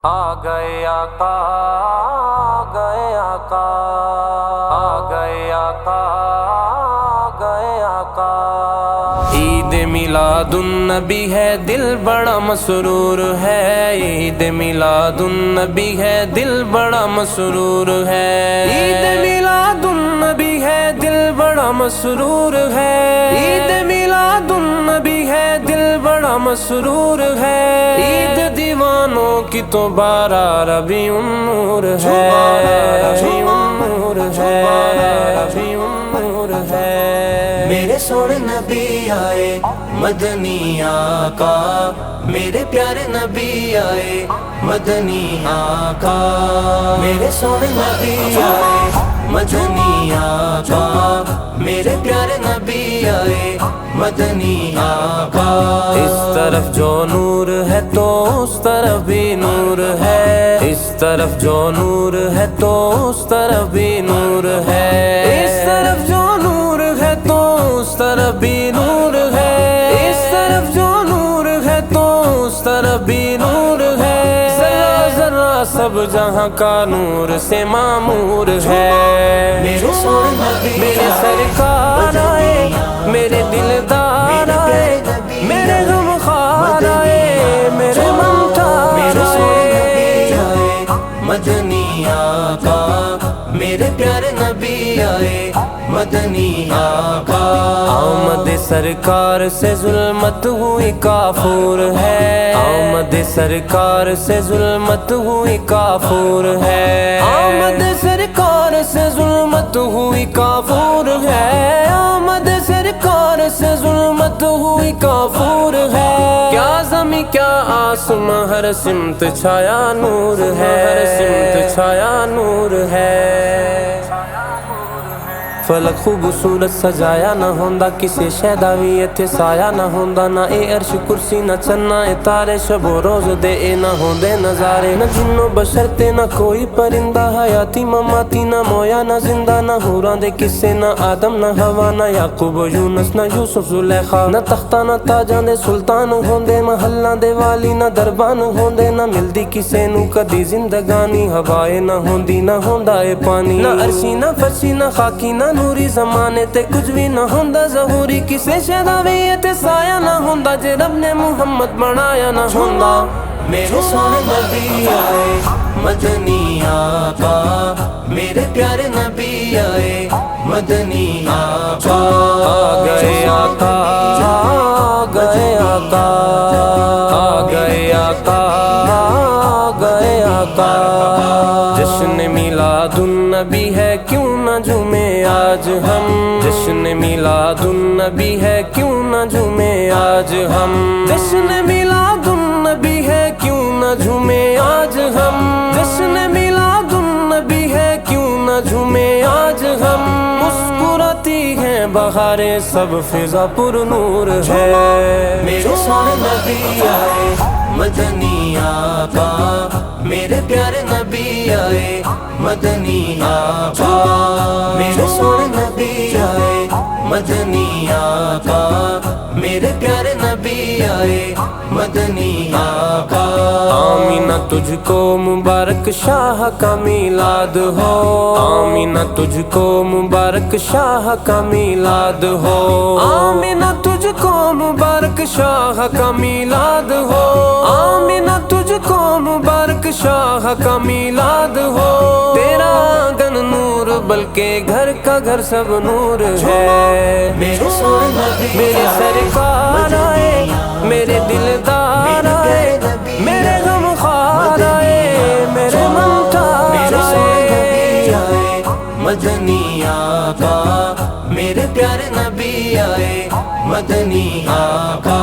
आ गए आका, आ गए आका, आ गए आका, आ गए आका। ईद मिलादुन नबी है, दिल बड़ा मसरूर है। ईद मिलादुन नबी है, दिल बड़ा मसरूर है। ईद मिलादुन नबी है, दिल बड़ा मसरूर है। ईद मिलादुन नबी है, दिल बड़ा मसरूर है। ईद दीवानों की तो बारा रबीउन नूर है, रबीउन नूर है, रबीउन नूर है। मेरे सोने नबी आए मदनी आका, मेरे प्यारे नबी आए मदनी आका। मेरे सोने नबी आए मदनी आका, मेरे प्यारे नबी आए मदनी आका। इस तरफ जो नूर है तो उस तरफ भी नूर है। इस तरफ जो नूर है तो उस तरफ भी नूर है। इस तरफ जो नूर है तो उस तरफ भी नूर है। इस तरफ जो नूर है तो उस तरफ भी नूर है। जरा जरा सब जहां का नूर से मामूर है। मेरे सोने नबी मेरे सरकार आए, मेरे दिलदार आए, मेरे गमखार आए, मेरे ममतार आए। मदनी आका, मेरे प्यारे नबी आए मदनी आका। आमद सरकार से जुल्मत हुई काफूर है। आमद सरकार से जुल्मत हुई काफूर है। आमद सरकार से जुल्मत हुई काफूर है। आमद सरकार से जुल्मत हुई काफूर है। क्या ज़मीं क्या आसमां, हर सिमत छाया नूर है, हर सिमत छाया नूर है। फलक खूबसूरत सजाया ना होंदा, किसे शैदा भी इत्थे साया ना होंदा। ना ए अर्श कुर्सी ना चन्ना ए तारे, शबो रोज दे ए ना होंदे नजारे। ना जिन्नो बशर ते ना कोई परिंदा, हयाती ममाती ना मोया ना जिंदा। ना हूरां दे किस्से ना आदम ना हवा, ना याकूब यूनुस ना यूसुफ जुलेखा। ना तख्ता ना ताजां दे सुल्तान होंदे, महल्लां दे वाली ना दरबान होंदे। ना मिलदी किसे नू कदी जिंदगानी, हवाए ना होंदी ना होंदा ए पानी। ना अरशी ना फरशी ना खाकी ना नूरी, ज़माने ते कुछ भी ना होंदा ज़हूरी। किसे शैदा भी ते साया ना होंदा, जे रब ने मुहम्मद बनाया ना होंदा। मेरे सोने नबी आए मदनी आका, मेरे प्यारे नबी आए मदनी आका। आ गए आका, आ गए आका, आ गए आका, आ गए आका। जश्न मिलादुन नबी है, क्यों न झूमे आज हम। जश्न मिलादुन नबी है, क्यों न झूमे आज हम। जश्न मिलादुन नबी है, क्यों न झूमे आज हम। जश्न मिलादुन नबी है, क्यों न झूमे आज हम। मुस्कुराती हैं बहारें, सब फिजा पुर नूर है। मेरे सोने नबी आए मदनी आका, मेरे प्यारे नबी आए मदनी आका। मेरे सोने नबी आए मदनी आका, मेरे प्यारे नबी आए मदनी आका। आमीना तुझको मुबारक शाह का मिलाद हो। आमीना तुझको मुबारक शाह का मिलाद हो। आमीना तुझको मुबारक शाह का मिलाद हो। आमीना तुझको मुबारक शाह का मिलाद हो। तेरा आंगन नूर, बल्कि घर का घर सब नूर है। मेरे सोने नबी मेरे सरकार आए, मेरे दिलदार आए, मेरे गमखार आए, मेरे ममतार आए। मदनी आका, मेरे प्यारे नबी आए मदनी आका।